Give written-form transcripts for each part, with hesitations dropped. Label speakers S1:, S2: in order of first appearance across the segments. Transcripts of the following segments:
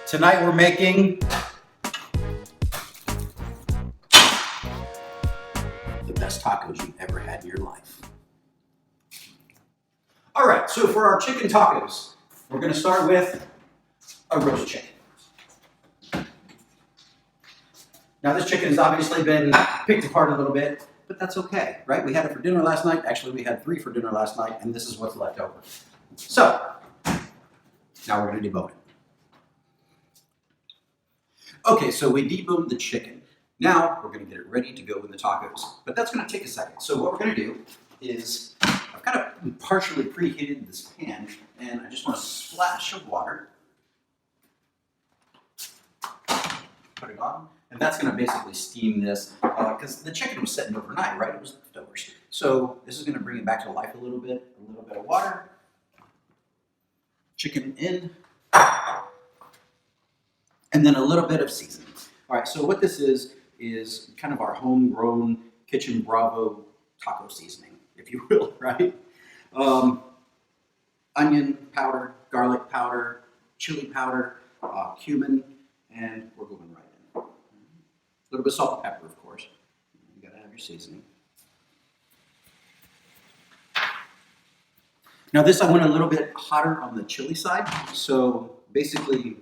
S1: Tonight we're making the best tacos you've ever had in your life. All right, so for our chicken tacos, we're going to start with a roast chicken. Now this chicken has obviously been picked apart a little bit, but that's okay, right? We had it for dinner last night. Actually, we had 3 for dinner last night, and this is what's left over. So, now we're going to debone it. Okay, so we deboned the chicken. Now we're going to get it ready to go in the tacos, but that's going to take a second. So what we're going to do is, I've kind of partially preheated this pan, and I just want a splash of water. Put it on, and that's going to basically steam this, because the chicken was sitting overnight, right? It was leftovers. So this is going to bring it back to life a little bit of water. Chicken in. And then a little bit of seasoning. All right, so what this is kind of our homegrown Kitchen Bravo taco seasoning, if you will, right? Onion powder, garlic powder, chili powder, cumin, and we're going right in. A little bit of salt and pepper, of course. You gotta have your seasoning. Now this I went a little bit hotter on the chili side, so basically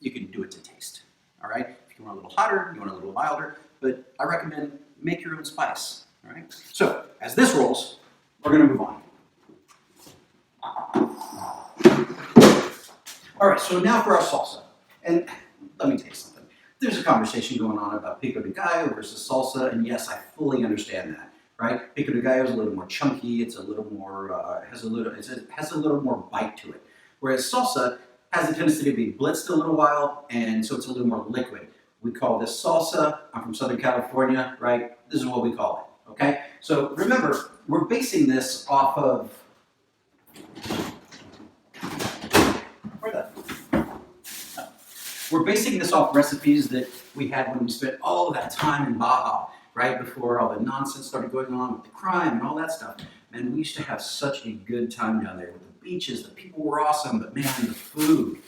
S1: you can do it to taste, all right? If you want a little hotter, you want a little milder, but I recommend make your own spice, all right? So, as this rolls, we're gonna move on. All right, so now for our salsa. And let me tell you something. There's a conversation going on about pico de gallo versus salsa, and yes, I fully understand that, right? Pico de gallo is a little more chunky, it's a little more, has a little more bite to it. Whereas salsa has a tendency to be blitzed a little while, and so it's a little more liquid. We call this salsa. I'm from Southern California, right? This is what we call it, okay? So remember, we're basing this off of, we're basing this off recipes that we had when we spent all of that time in Baja, right? Before all the nonsense started going on with the crime and all that stuff. Man, we used to have such a good time down there with the beaches. The people were awesome, but man, the food,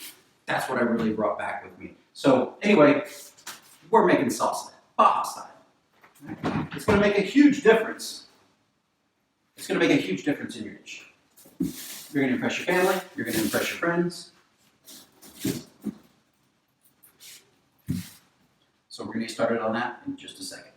S1: that's what I really brought back with me. So anyway, we're making salsa, Baja style. It's going to make a huge difference. It's going to make a huge difference in your dish. You're going to impress your family. You're going to impress your friends. So we're going to get started on that in just a second.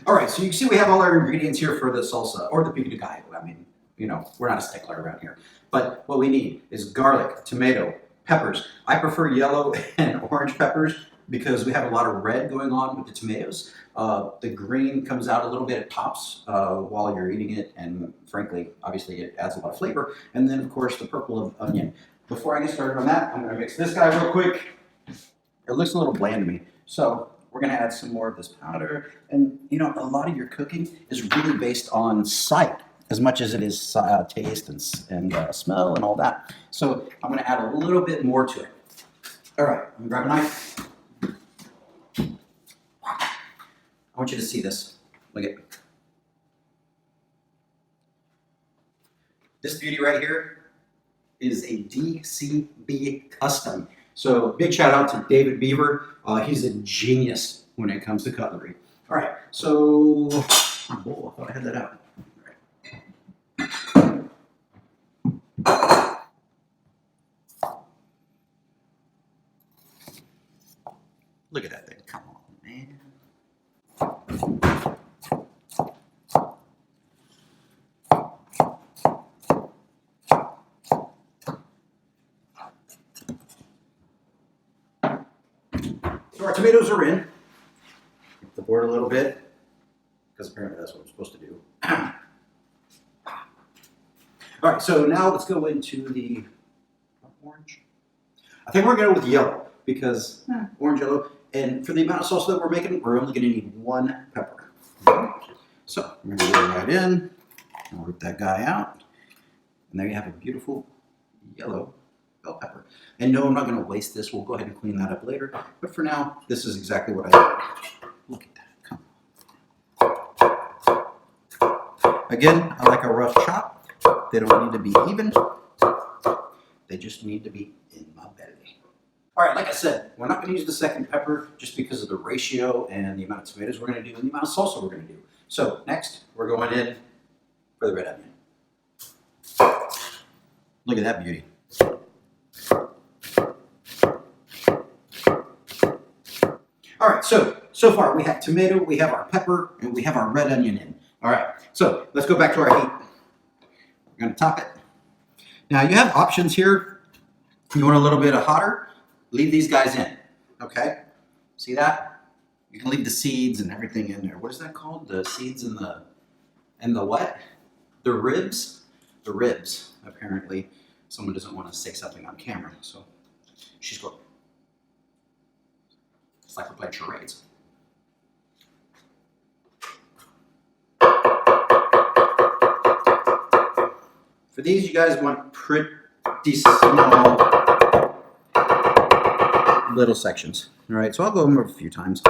S1: All right, so you can see we have all our ingredients here for the salsa, or the pico de gallo. I mean, you know, we're not a stickler around here. But what we need is garlic, tomato, peppers. I prefer yellow and orange peppers because we have a lot of red going on with the tomatoes. The green comes out a little bit, it pops while you're eating it, and frankly, obviously it adds a lot of flavor. And then, of course, the purple of onion. Before I get started on that, I'm going to mix this guy real quick. It looks a little bland to me, so we're going to add some more of this powder. And, you know, a lot of your cooking is really based on sight as much as it is taste and smell and all that. So I'm going to add a little bit more to it. All right, I'm going to grab a knife. I want you to see this. Look at this beauty right here is a DCB custom. So big shout out to David Beaver. He's a genius when it comes to cutlery. All right, so, oh, I thought I had that out. Look at that thing, come on, man. So our tomatoes are in. Hit the board a little bit, because apparently that's what I'm supposed to do. All right, so now let's go into the orange. I think we're going to go with yellow, because orange, yellow, and for the amount of salsa that we're making, we're only going to need 1 pepper. So we're going to go right in, I'll rip that guy out, and there you have a beautiful yellow bell pepper. And no, I'm not going to waste this. We'll go ahead and clean that up later. But for now, this is exactly what I need. Look at that. Come on. Again, I like a rough chop. They don't need to be even. They just need to be in my belly. All right, like I said, we're not going to use the second pepper just because of the ratio and the amount of tomatoes we're going to do and the amount of salsa we're going to do. So next, we're going in for the red onion. Look at that beauty. All right, so far we have tomato, we have our pepper, and we have our red onion in. All right, so let's go back to our heat. We're going to top it. Now you have options here. If you want a little bit of hotter, leave these guys in, okay? See that? You can leave the seeds and everything in there. What is that called? The seeds and the what? The ribs? The ribs, apparently. Someone doesn't want to say something on camera, so she's going. It's like we're playing charades. For these, you guys want pretty small little sections. All right, so I'll go over a few times.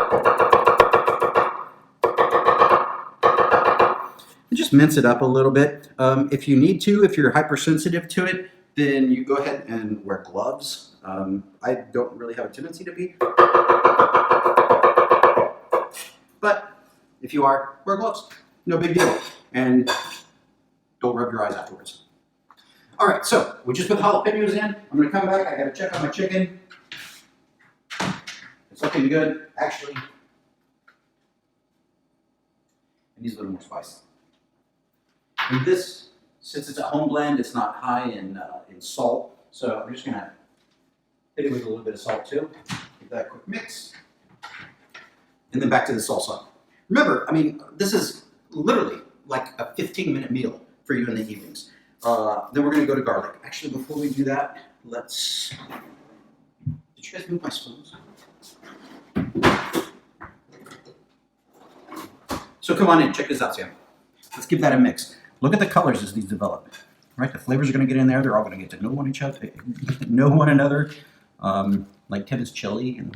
S1: And just mince it up a little bit. If you need to, if you're hypersensitive to it, then you go ahead and wear gloves. I don't really have a tendency to be. But if you are, wear gloves. No big deal. And don't rub your eyes afterwards. All right, so we just put the jalapenos in. I'm going to come back. I got to check on my chicken. It's looking good, actually. It needs a little more spice. And this, since it's a home blend, it's not high in salt. So I'm just going to hit it with a little bit of salt too. Give that a quick mix. And then back to the salsa. Remember, I mean, this is literally like a 15-minute meal for you in the evenings. Then we're going to go to garlic. Actually, before we do that, let's... Did you guys move my spoons? So come on in, check this out, Sam. Let's give that a mix. Look at the colors as these develop. Right, the flavors are going to get in there. They're all going to get to know one another. Like Ted's chili, and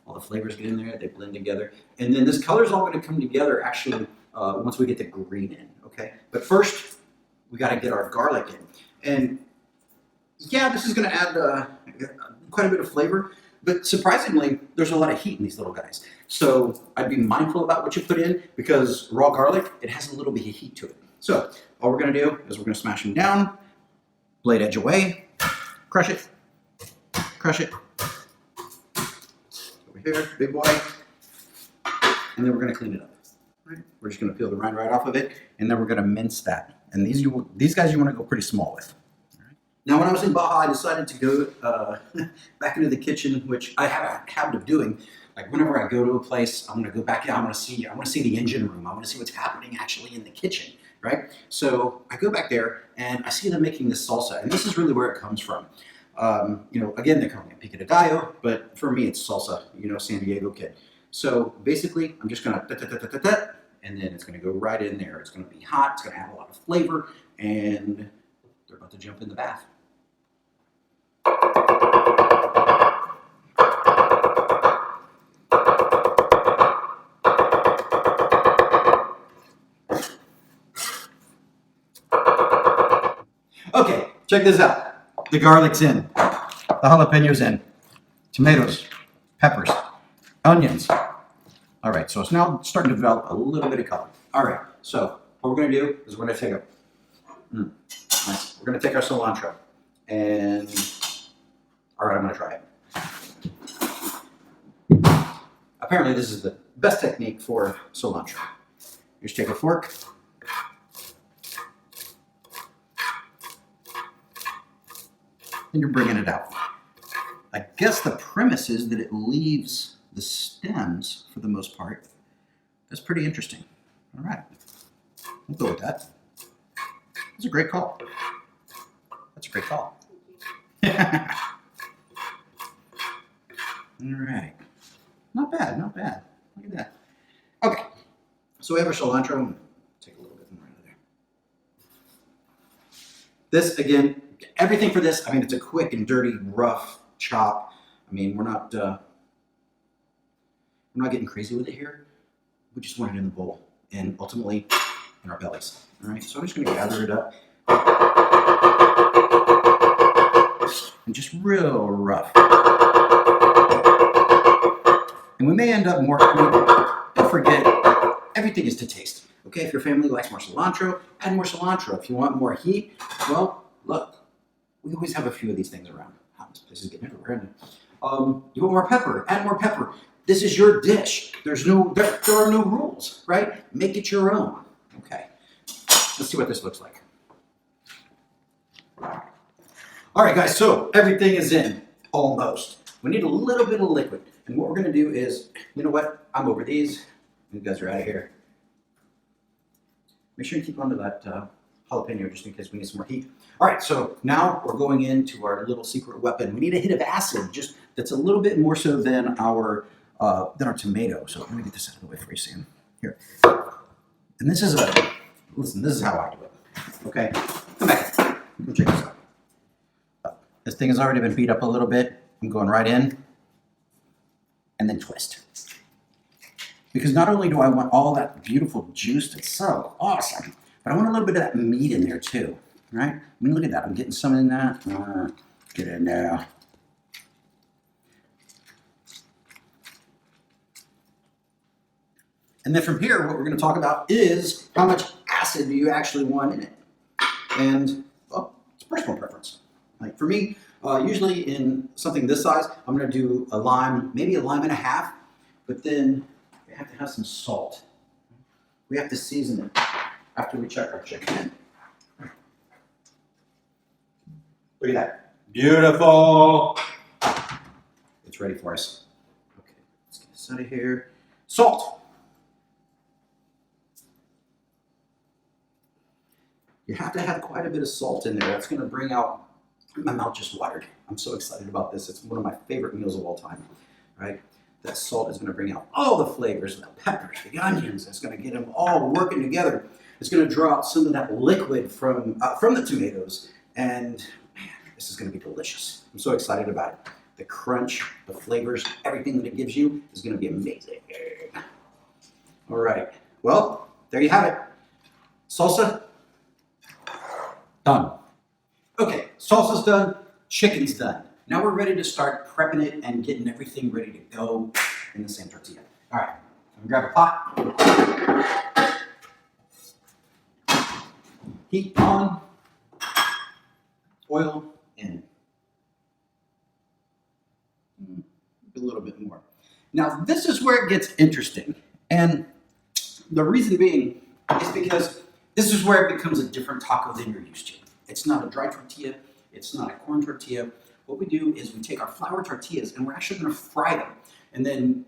S1: all the flavors get in there. They blend together, and then this color is all going to come together. Actually, once we get the green in, okay. But first, we got to get our garlic in, and yeah, this is going to add quite a bit of flavor. But surprisingly, there's a lot of heat in these little guys. So I'd be mindful about what you put in because raw garlic, it has a little bit of heat to it. So all we're going to do is we're going to smash them down, blade edge away, crush it, over here, big boy, and then we're going to clean it up. Right? We're just going to peel the rind right off of it, and then we're going to mince that. And these guys you want to go pretty small with. Now, when I was in Baja, I decided to go back into the kitchen, which I have a habit of doing. Like whenever I go to a place, I'm going to go back in. I want to see the engine room. I want to see what's happening actually in the kitchen, right? So I go back there and I see them making this salsa, and this is really where it comes from. Again, they're calling it pico de gallo, but for me, it's salsa. San Diego kid. So basically, I'm just going to and then it's going to go right in there. It's going to be hot. It's going to have a lot of flavor, and they're about to jump in the bath. Okay, check this out. The garlic's in, the jalapenos in, tomatoes, peppers, onions. All right, so it's now starting to develop a little bit of color. All right, so what we're going to do is we're going to take we're going to take our cilantro, and all right, I'm going to try it. Apparently, this is the best technique for cilantro. You just take a fork. And you're bringing it out. I guess the premise is that it leaves the stems for the most part. That's pretty interesting. All right, we'll go with that. That's a great call. That's a great call. All right, not bad, not bad. Look at that. Okay, so we have our cilantro. Take a little bit more out of there. This again. Everything for this, I mean, it's a quick and dirty, rough chop. I mean, we're not getting crazy with it here. We just want it in the bowl and ultimately in our bellies. All right, so I'm just going to gather it up. and just real rough. And we may end up more, don't forget, everything is to taste. Okay, if your family likes more cilantro, add more cilantro. If you want more heat, well, look, we always have a few of these things around. Wow, this place is getting everywhere, isn't it? You want more pepper, add more pepper. This is your dish. There are no rules, right? Make it your own. Okay, let's see what this looks like. All right, guys, so everything is in, almost. We need a little bit of liquid. And what we're gonna do is, you know what? I'm over these. You guys are out of here. Make sure you keep onto that jalapeno just in case we need some more heat. All right, so now we're going into our little secret weapon. We need a hit of acid, just that's a little bit more so than our tomato. So let me get this out of the way for you, Sam. Here. And this is listen, this is how I do it. Okay, come back. Come check this out. This thing has already been beat up a little bit. I'm going right in and then twist. Because not only do I want all that beautiful juice that's so awesome, but I want a little bit of that meat in there too, right? I mean, look at that. I'm getting some in that. Get in there. And then from here, what we're going to talk about is how much acid do you actually want in it? And, well, it's personal preference. Like for me, usually in something this size, I'm going to do a lime, maybe a lime and a half, but then we have to have some salt. We have to season it after we check our chicken. Look at that. Beautiful. It's ready for us. Okay, let's get this out of here. Salt. You have to have quite a bit of salt in there. That's going to bring out, my mouth just watered. I'm so excited about this. It's one of my favorite meals of all time, right? That salt is going to bring out all the flavors, the peppers, the onions. It's going to get them all working together. It's going to draw out some of that liquid from the tomatoes, and man, this is going to be delicious. I'm so excited about it. The crunch, the flavors, everything that it gives you is going to be amazing. All right. Well, there you have it. Salsa, done. Okay, salsa's done, chicken's done. Now we're ready to start prepping it and getting everything ready to go in the same tortilla. All right, I'm gonna grab a pot. Heat on, oil in. A little bit more. Now this is where it gets interesting. And the reason being is because this is where it becomes a different taco than you're used to. It's not a dry tortilla, it's not a corn tortilla. What we do is we take our flour tortillas and we're actually gonna fry them. And then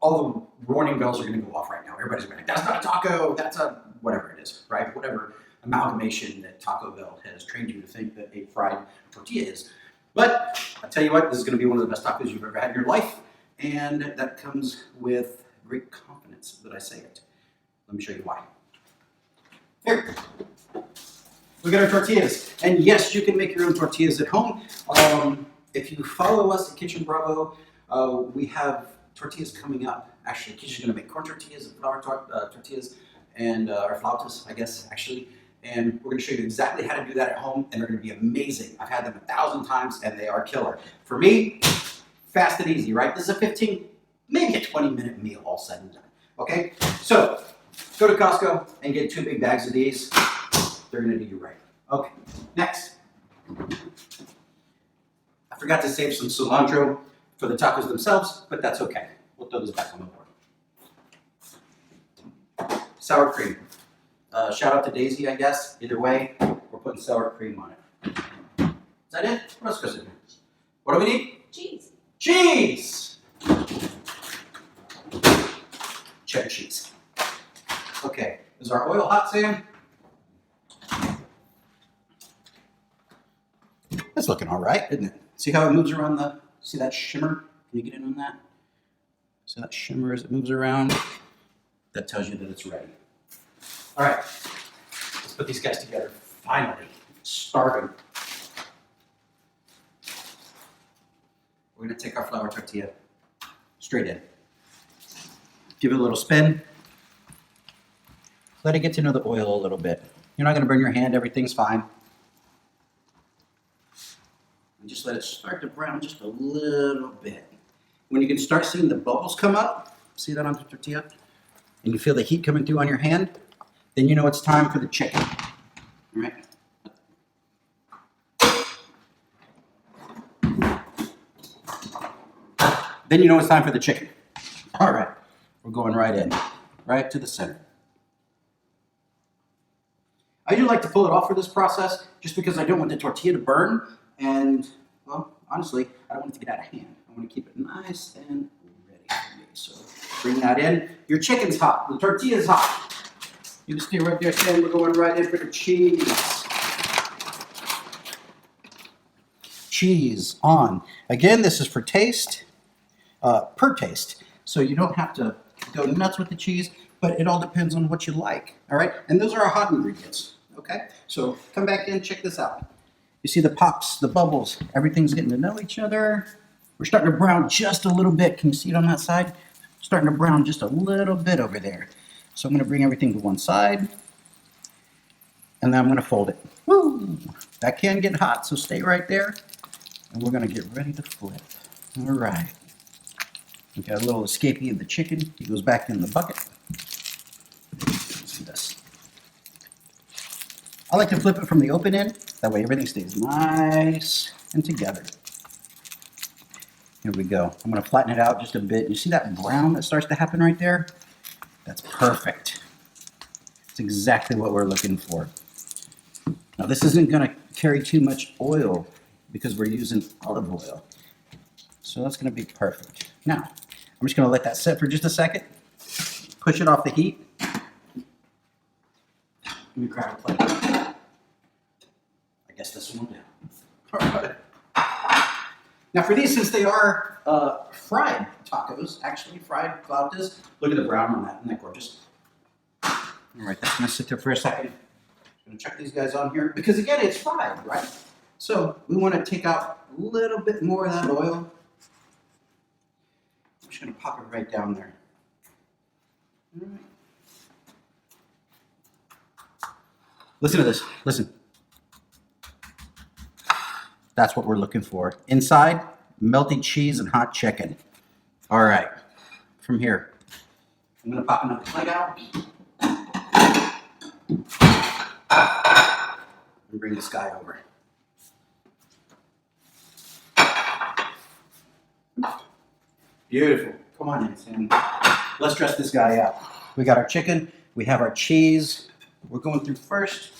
S1: all the warning bells are gonna go off right now. Everybody's gonna be like, that's not a taco, that's a whatever it is, right? Whatever amalgamation that Taco Bell has trained you to think that a fried tortilla is. But I'll tell you what, this is gonna be one of the best tacos you've ever had in your life. And that comes with great confidence that I say it. Let me show you why. Here. Look at our tortillas. And yes, you can make your own tortillas at home. If you follow us at Kitchen Bravo, we have tortillas coming up. Actually, Kitchen's going to make corn tortillas and flour tortillas and or flautas, I guess, actually. And we're going to show you exactly how to do that at home, and they're going to be amazing. I've had them 1,000 times, and they are killer. For me, fast and easy, right? This is a 15, maybe a 20-minute meal all said and done. Okay? So, go to Costco and get 2 big bags of these. They're going to do you right. Okay, next. I forgot to save some cilantro for the tacos themselves, but that's okay. We'll throw this back on the board. Sour cream. Shout out to Daisy, I guess. Either way, we're putting sour cream on it. Is that it? What else goes in here? What do we need?
S2: Cheese.
S1: Cheese! Cheddar cheese. Okay, is our oil hot, Sam? That's looking all right, isn't it? See how it moves around see that shimmer? Can you get in on that? See that shimmer as it moves around? That tells you that it's ready. All right, let's put these guys together. Finally, starting. We're gonna take our flour tortilla straight in. Give it a little spin. Let it get to know the oil a little bit. You're not gonna burn your hand, everything's fine. Just let it start to brown just a little bit. When you can start seeing the bubbles come up, see that on the tortilla? And you feel the heat coming through on your hand, then you know it's time for the chicken. All right? Then you know it's time for the chicken. All right, we're going right in, right to the center. I do like to pull it off for this process just because I don't want the tortilla to burn. And, well, honestly, I don't want it to get out of hand. I want to keep it nice and ready for me. So bring that in. Your chicken's hot. The tortilla's hot. You can stay right there, Sam. We're going right in for the cheese. Cheese on. Again, this is for taste, per taste. So you don't have to go nuts with the cheese, but it all depends on what you like. All right? And those are our hot ingredients. Okay? So come back in, check this out. You see the pops, the bubbles, everything's getting to know each other. We're starting to brown just a little bit. Can you see it on that side? Starting to brown just a little bit over there. So I'm going to bring everything to one side. And then I'm going to fold it. Woo! That can get hot, so stay right there. And we're going to get ready to flip. All right. We got a little escapee of the chicken. He goes back in the bucket. Let's see this. I like to flip it from the open end. That way everything stays nice and together. Here we go. I'm going to flatten it out just a bit. You see that brown that starts to happen right there? That's perfect. It's exactly what we're looking for. Now this isn't going to carry too much oil because we're using olive oil. So that's going to be perfect. Now, I'm just going to let that sit for just a second. Push it off the heat. Let me grab a plate. I guess this one will do. All right. Now for these, since they are fried tacos, actually fried flautas, look at the brown on that. Isn't that gorgeous? All right, that's going to sit there for a second. I'm going to check these guys on here because, again, it's fried, right? So we want to take out a little bit more of that oil. I'm just going to pop it right down there. All right. Listen to this. Listen. That's what we're looking for. Inside, melted cheese and hot chicken. All right. From here, I'm going to pop another plate out. And bring this guy over. Beautiful. Come on in, Sam. Let's dress this guy up. We got our chicken. We have our cheese. We're going through first.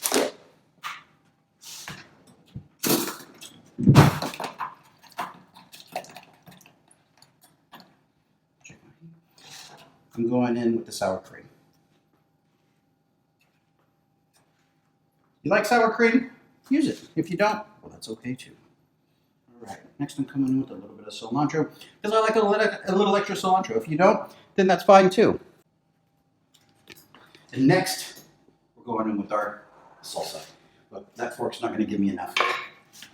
S1: I'm going in with the sour cream. You like sour cream? Use it. If you don't, well, that's okay too. All right. Next, I'm coming in with a little bit of cilantro because I like a little extra cilantro. If you don't, then that's fine too. And next, we're going in with our salsa. Look, that fork's not going to give me enough.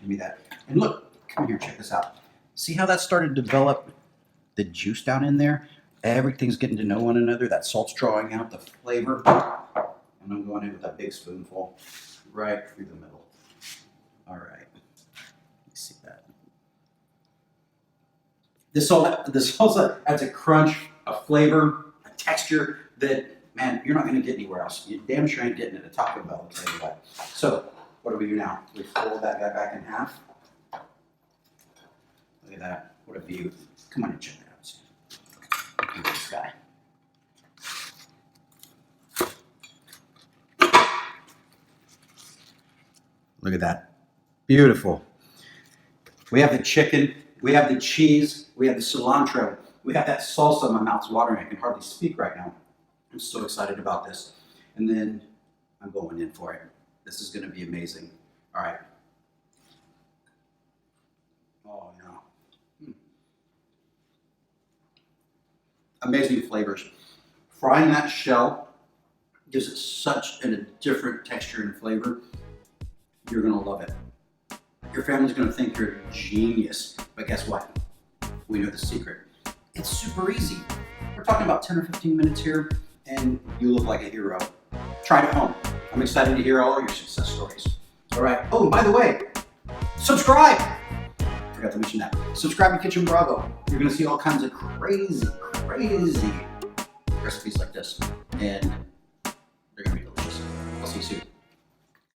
S1: Give me that. And look, come here, check this out. See how that started to develop the juice down in there? Everything's getting to know one another. That salt's drawing out the flavor. And I'm going in with a big spoonful right through the middle. All right. You see that? This salsa adds a crunch, a flavor, a texture that, man, you're not going to get anywhere else. You damn sure ain't getting it at Taco Bell, I'll tell you what. So, what do we do now? We fold that guy back in half. Look at that. What a view. Come on and check that out. Look at this guy. Look at that. Beautiful. We have the chicken. We have the cheese. We have the cilantro. We have that salsa. My mouth's watering. I can hardly speak right now. I'm so excited about this. And then I'm going in for it. This is going to be amazing. All right. Oh, yeah. Amazing flavors. Frying that shell gives it such a different texture and flavor. You're going to love it. Your family's going to think you're a genius. But guess what? We know the secret. It's super easy. We're talking about 10 or 15 minutes here, and you look like a hero. Try it at home. I'm excited to hear all your success stories. All right. Oh, by the way, subscribe. forgot to mention that. Subscribe to Kitchen Bravo. You're gonna see all kinds of crazy recipes like this. And